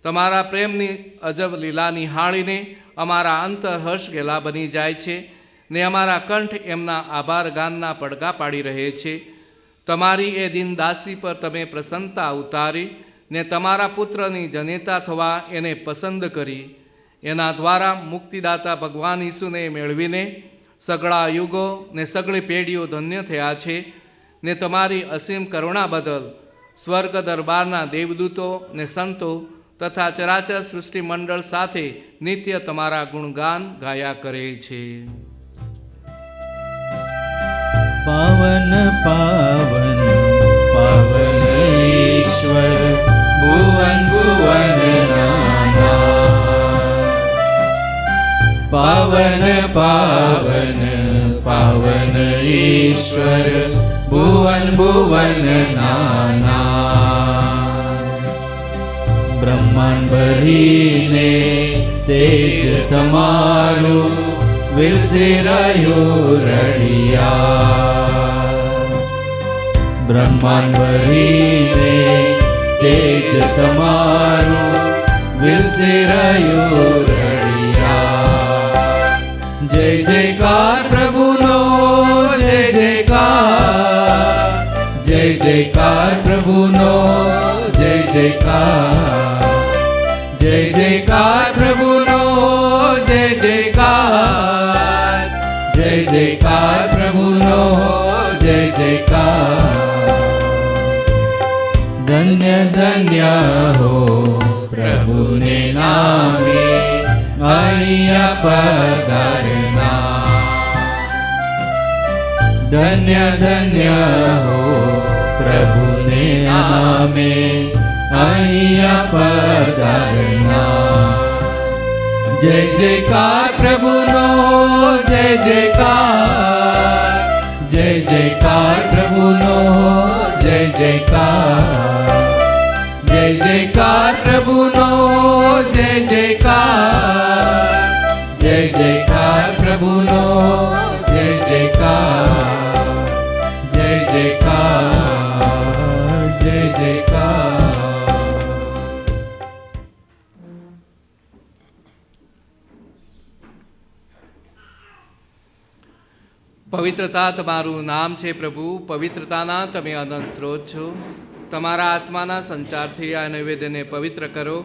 તમારા પ્રેમની અજબ લીલા નિહાળીને અમારા અંતર હર્ષ ગેલા બની જાય છે ને અમારા કંઠ એમના આભાર ગાનના પડઘા પાડી રહે છે. તમારી એ દિન દાસી પર તમે પ્રસન્નતા ઉતારી ને તમારા પુત્રની જનેતા થવા એને પસંદ કરી. એના દ્વારા મુક્તિદાતા ભગવાન ઈસુને મેળવીને સગળા યુગો ને સગળી પેઢીઓ ધન્ય થયા છે. ને તમારી અસીમ કરુણા બદલ સ્વર્ગ દરબારના દેવદૂતો ને સંતો તથા ચરાચર સૃષ્ટિ મંડળ સાથે નિત્ય તમારા ગુણગાન ગાયા કરે છે. પાવન પાવન પાવન ઈશ્વર ભુવન ભુવન નાના. પાવન પાવન પાવન ઈશ્વર ભુવન ભુવન નાના. બ્રહ્માંડ ભરીને તેજ તમારું વિલસી રહ્યું રળિયા. બ્રહ્માંડ ભરીને તેજ તમારું વિલસી રહ્યું રળિયા. જય જયકાર પ્રભુનો જય જયકાર. જય જયકાર પ્રભુનો જય જયકાર. જય જયકાર પ્રભુનો જય જયકાર. જય જયકાર પ્રભુનો જય જયકાર. ધન્ય ધન્ય હો પ્રભુને નામે અહીંયા પધારનાર. ધન્ય ધન્ય હો પ્રભુને નામે અહીંયા પધારનાર. જય જયકાર પ્રભુનો જય જયકાર. જય જયકાર પ્રભુનો જય જયકાર. જય જયકાર પ્રભુનો જય જયકાર. જય જયકાર પ્રભુનો જય જયકાર. જય જયકાર જય જયકાર. પવિત્રતા તમારું નામ છે પ્રભુ. પવિત્રતાના તમે અનંત સ્ત્રોત છો. તમારા આત્માના સંચારથી આ નૈવેદ્યને પવિત્ર કરો,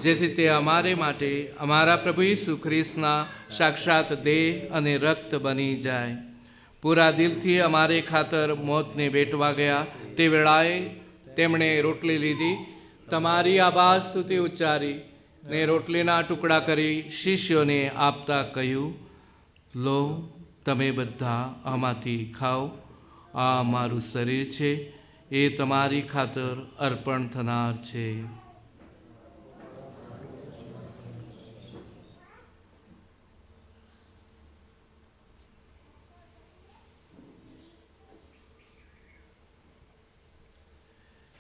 જેથી તે અમારે માટે અમારા પ્રભુ ઈસુ ખ્રિસ્તના સાક્ષાત દેહ અને રક્ત બની જાય. પૂરા દિલથી અમારે ખાતર મોતને ભેટવા ગયા તે વેળાએ તેમણે રોટલી લીધી, તમારી આભાર સ્તુતિ ઉચ્ચારી ને રોટલીના ટુકડા કરી શિષ્યોને આપતા કહ્યું, લો તમે બધા આમાંથી ખાઓ. આ મારું શરીર છે, એ તમારી ખાતર અર્પણ થનાર છે.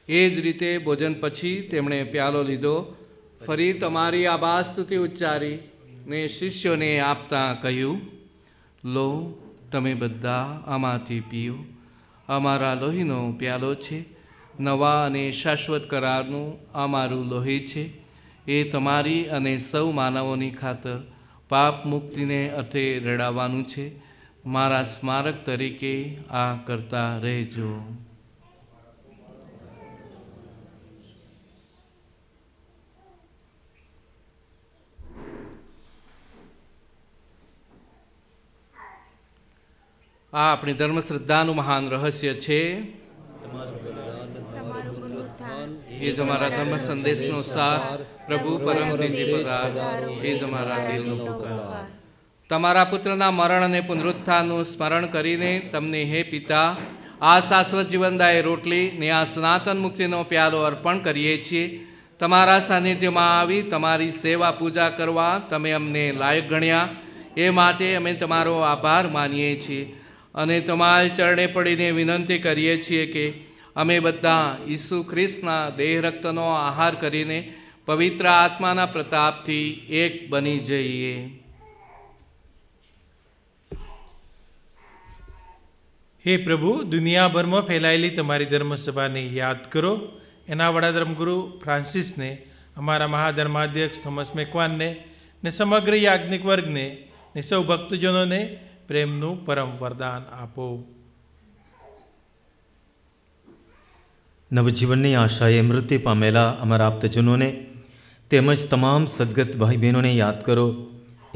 એ જ રીતે ભોજન પછી તેમણે પ્યાલો લીધો, ફરી તમારી આભાર સ્તુતિ ઉચ્ચારી ને શિષ્યોને આપતા કહ્યું, લો તમે બધા આમાંથી પીઓ. અમારા લોહીનો પ્યાલો છે, નવા અને શાશ્વત કરારનું અમારું લોહી છે. એ તમારી અને સૌ માનવોની ખાતર પાપ મુક્તિને અર્થે રેડાવવાનું છે. મારા સ્મારક તરીકે આ કરતા રહેજો. આ આપણી ધર્મશ્રદ્ધાનું મહાન રહસ્ય છે. એ જ અમારા ધર્મ સંદેશનો સાર, પ્રભુ પરમ તેજી પધાર, એ જ અમારા દિલનો પુકાર. તમારા પુત્રના મરણ અને પુનરુત્થાનનું સ્મરણ કરીને તમને હે પિતા આ શાશ્વત જીવનદાયી રોટલી ને આ સનાતન મુક્તિનો પ્યાલો અર્પણ કરીએ છીએ. તમારા સાનિધ્યમાં આવી તમારી સેવા પૂજા કરવા તમે અમને લાયક ગણ્યા, એ માટે અમે તમારો આભાર માનીએ છીએ અને તમારા ચરણે પડીને વિનંતી કરીએ છીએ કે અમે બધા ઈસુ ખ્રિસ્તના દેહ રક્તનો આહાર કરીને પવિત્ર આત્માના પ્રતાપથી એક બની જઈએ. હે પ્રભુ, દુનિયાભરમાં ફેલાયેલી તમારી ધર્મસભાને યાદ કરો. એના વડા ધર્મગુરુ ફ્રાન્સિસને, અમારા મહાધર્માધ્યક્ષ થોમસ મેકવાનને ને સમગ્ર યાજ્ઞિક વર્ગને ને સૌ ભક્તજનોને પ્રેમનું પરમ વરદાન આપો. નવજીવનની આશાએ મૃત્યુ પામેલા અમારા આપ્તજનોને તેમજ તમામ સદગત ભાઈ બહેનોને યાદ કરો.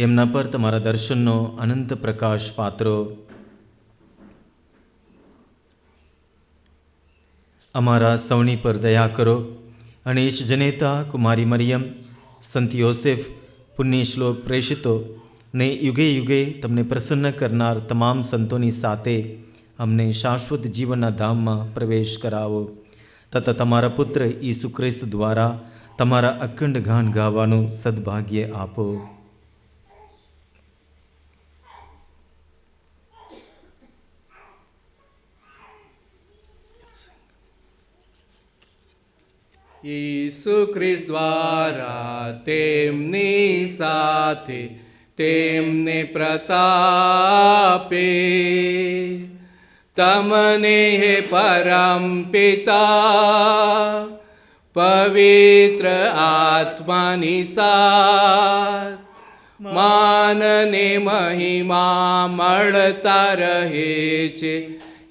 એમના પર તમારા દર્શનનો અનંત પ્રકાશ પાત્રો. અમારા સૌની પર દયા કરો અને ઈશ જનેતા કુમારી મરિયમ, સંત યોસેફ, પુણ્યશ્લોક પ્રેષિતો ને યુગે યુગે તમને પ્રસન્ન કરનાર તમામ સંતોની સાથે અમને શાશ્વત જીવનના ધામમાં પ્રવેશ કરાવો. તથા તમારા પુત્ર ઈસુ ખ્રિસ્ત દ્વારા તમારા અખંડ ગાન ગાવાનું સદભાગ્ય આપો. ઈસુ ખ્રિસ્ત દ્વારા તેમની સાથે તેમને પ્રતાપે તમને હે પરમ પિતા પવિત્ર આત્માની સાથ માનને મહિમા મળતા રહે છે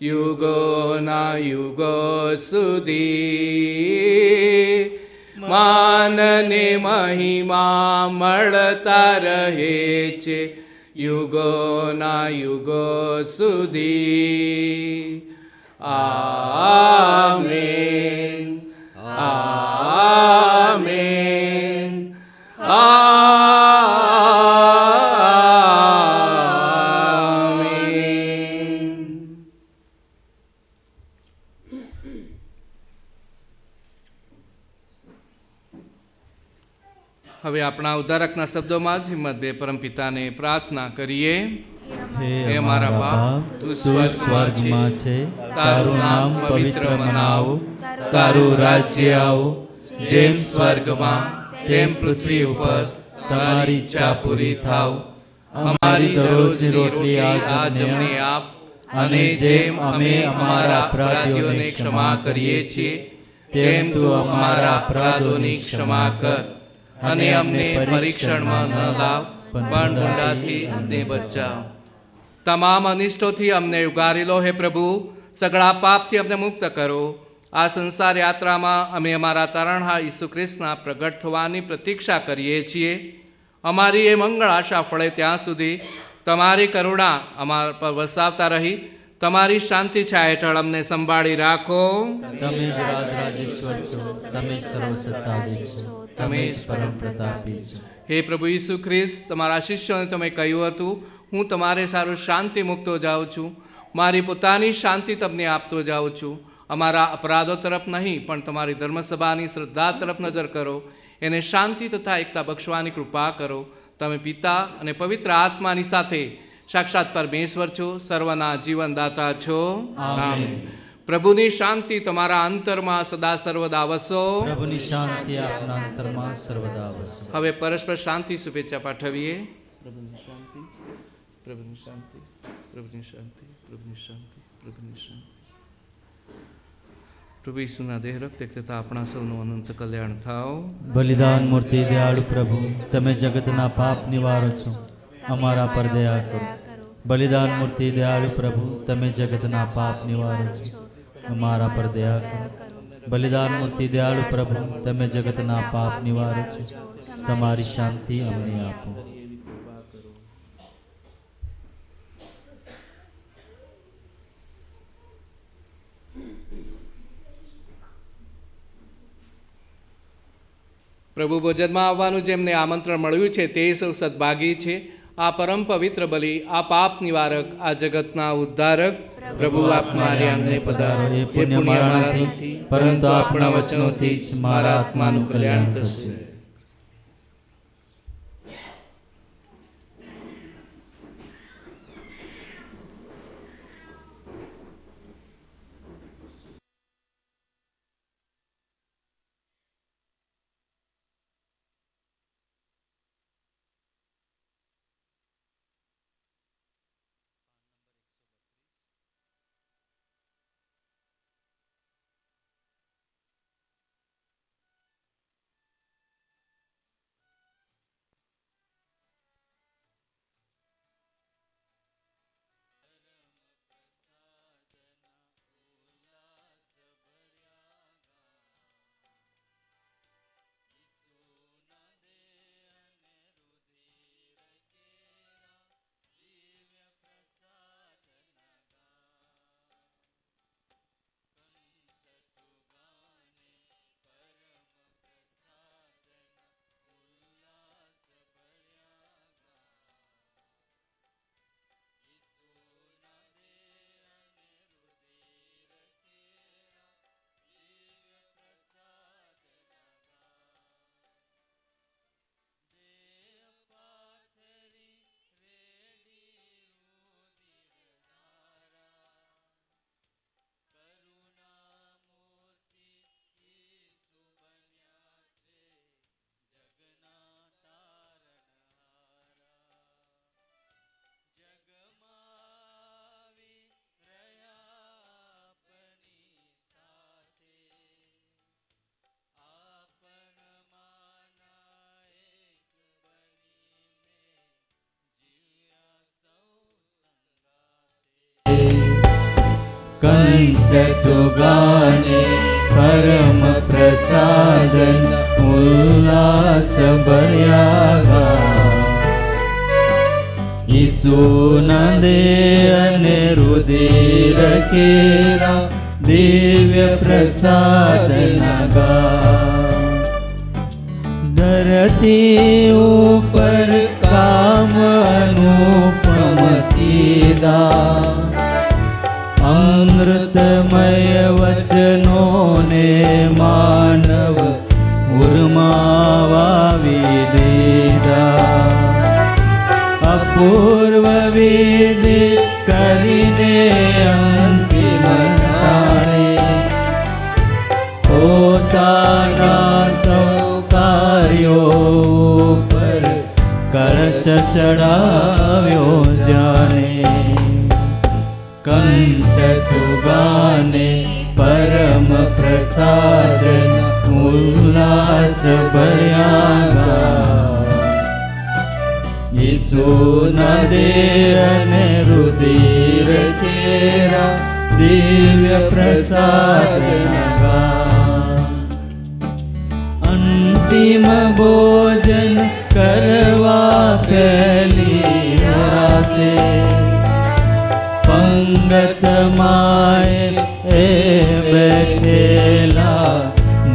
યુગોના યુગો સુધી. માનને મહિમા મળતા રહે છે યુગોના યુગો સુધી. આમેન. આમેન. હવે આપણા ઉદ્ધારકના શબ્દોમાં જ હિંમત બે પરમપિતાને પ્રાર્થના કરીએ. હે અમારા બાપ, તું સ્વર્ગમાં છે, તારું નામ પવિત્ર મનાવો, તારું રાજ્ય આવો, જેમ સ્વર્ગમાં તેમ પૃથ્વી ઉપર તમારી ઈચ્છા પૂરી થાવ. અમારી દરરોજની રોટલી આજ અમને આપ, અને જેમ અમે અમારા અપરાધીઓને ક્ષમા કરીએ છીએ તેમ તું અમારા અપરાધોની ક્ષમા કર, અને અમને પરીક્ષણમાં ન લાવ પણ ગુંડાથી અમને બચાવ. તમામ અનિષ્ટોથી અમને ઉગારી લો હે પ્રભુ, સગળા પાપથી અમને મુક્ત કરો. આ સંસાર યાત્રામાં અમે અમારા તારણહાર ઈસુ ખ્રિસ્તના પ્રગટ થવાની પ્રતીક્ષા કરીએ છીએ. અમારી એ મંગળ આશા ફળે ત્યાં સુધી તમારી કરુણા અમારા પર વસાવતા રહી તમારી શાંતિ છાયા હેઠળ અમને સંભાળી રાખો. તમે જ રાજરાજેશ્વર છો, તમે સર્વસત્તાધીશ છો, તમે જ પરમ પ્રતાપી છો. હે પ્રભુ ઈસુ ખ્રિસ્ત, તમારા શિષ્યોને તમે કહ્યું હતું, હું તમારે સારું શાંતિ મૂકતો જાઉં છું, મારી પોતાની શાંતિ તમને આપતો જાઉં છું. અમારા અપરાધો તરફ નહીં પણ તમારી ધર્મસભાની શ્રદ્ધા તરફ નજર કરો. એને શાંતિ તથા એકતા બક્ષવાની કૃપા કરો. તમે પિતા અને પવિત્ર આત્માની સાથે સાક્ષાત પરમેશ્વર છો, સર્વના જીવનદાતા છો. આમેન. પ્રભુની શાંતિ તમારા અંતરમાં સદા સર્વદા વસો. પ્રભુની શાંતિ આપના અંતરમાં સર્વદા વસો. હવે પરસ્પર શાંતિ શુભેચ્છા પાઠવીએ. પ્રભુની શાંતિ, પ્રભુની શાંતિ, પ્રભુની શાંતિ, પ્રભુની શાંતિ, પ્રભુની શાંતિ. પ્રભુ ઈસુના દેહ રક્ત તથા આપણા સૌનું અનંત કલ્યાણ થાવ. બલિદાન મૂર્તિ દયાળુ પ્રભુ, તમે જગતના પાપ નિવારો છો, અમારા પર દયા કરો. બલિદાન મૂર્તિ દયાળુ પ્રભુ, તમે જગતના પાપ નિવારો છો, અમારા પર દયા કરો. બલિદાન મૂર્તિ દયાળુ પ્રભુ, તમે જગતના પાપ નિવારો છો, તમારી શાંતિ અમને આપો. પ્રભુ ભોજનમાં આવવાનું જેમને આમંત્રણ મળ્યું છે તે સૌ સદભાગી છે. આ પરમ પવિત્ર બલિ, આ પાપ નિવારક, આ જગતના ઉદ્ધારક પ્રભુ આપ મારી આંગણે પધારો. એ પુણ્ય મારા નથી, પરંતુ આપણા વચનોથી જ મારા આત્માનું કલ્યાણ થશે. કંઠ ગાને પરમ પ્રસાદન ઉલ્લાસ ભર્યા ગા. ઈસુના દેહ અને રુધિર કેરા દિવ્ય પ્રસાદના ગા. ધરતી ઉપર કામ અનુપમ કીધા, અમૃતમય વચનોને માનવ ઉર્મા વાવી દીધા. અપૂર્વ વિધિ કરીને અંતિમ ટાણે પોતાના સૌ કાર્યો પર કળશ ચડાવ્યો જાણે. કંઠ ગાને પરમ પ્રસાદ ઉલ્લાસ ભર્યા ગા. ઈસુના દેહ અને રુધિર કેરા દિવ્ય પ્રસાદ ગા. અંતિમ ભોજન કરવા પહેલી રાતે પંગત માએ એ બેઠેલા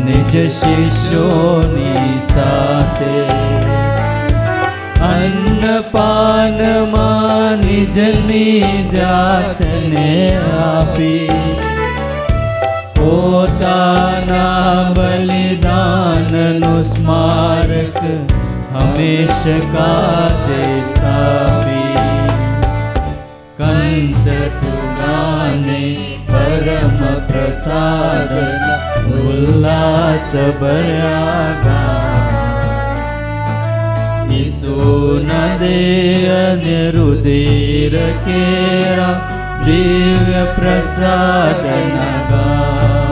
નિજ શિષ્યોની સાથે. અન્નપાનમાં નિજની જાતને આપી પોતાના બલિદાનનું સ્મારક હંમેશ કાજે સ્થાપી. કંઠ ગાને પરમ પ્રસાદ ઉલ્લાસ ભર્યા ગા. ઈસુના દેહ અને રુધિર કેરા દિવ્ય પ્રસાદના ગા.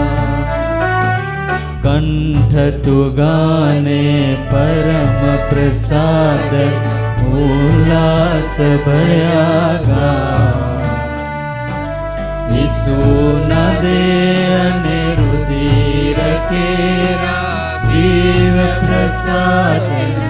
કંઠ ગાને પરમ પ્રસાદ ઉલ્લાસ ભર્યા ગા. ઈસુના દેહ અને રુધિર કેરા દિવ્ય પ્રસાદના.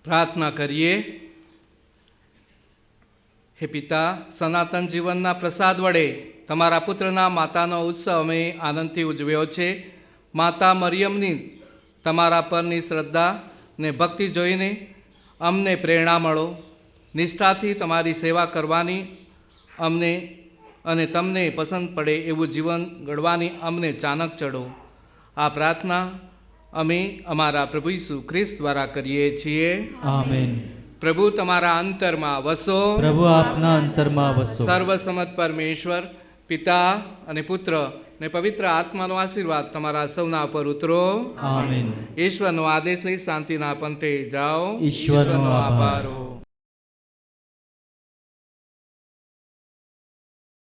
પ્રાર્થના કરીએ. હે પિતા, સનાતન જીવનના પ્રસાદ વડે તમારા પુત્રના માતાનો ઉત્સવ અમે આનંદથી ઉજવ્યો છે. માતા મરિયમની તમારા પરની શ્રદ્ધા ને ભક્તિ જોઈને અમને પ્રેરણા મળો. નિષ્ઠાથી તમારી સેવા કરવાની અમને અને તમને પસંદ પડે એવું જીવન ઘડવાની અમને ચાનક ચડો. આ પ્રાર્થના અમે અમારા પ્રભુ ઈસુ ખ્રિસ્ત દ્વારા કરીએ છીએ. આમેન. પ્રભુ તમારા અંતરમાં વસો. પ્રભુ આપના અંતરમાં વસો. સર્વસમત પરમેશ્વર પિતા અને પુત્ર ને પવિત્ર આત્માનો આશીર્વાદ તમારા સૌના પર ઉતરો. આમેન. ઈશ્વરનો આદેશ લઈ શાંતિના પંથે જાઓ. ઈશ્વરનો આભાર.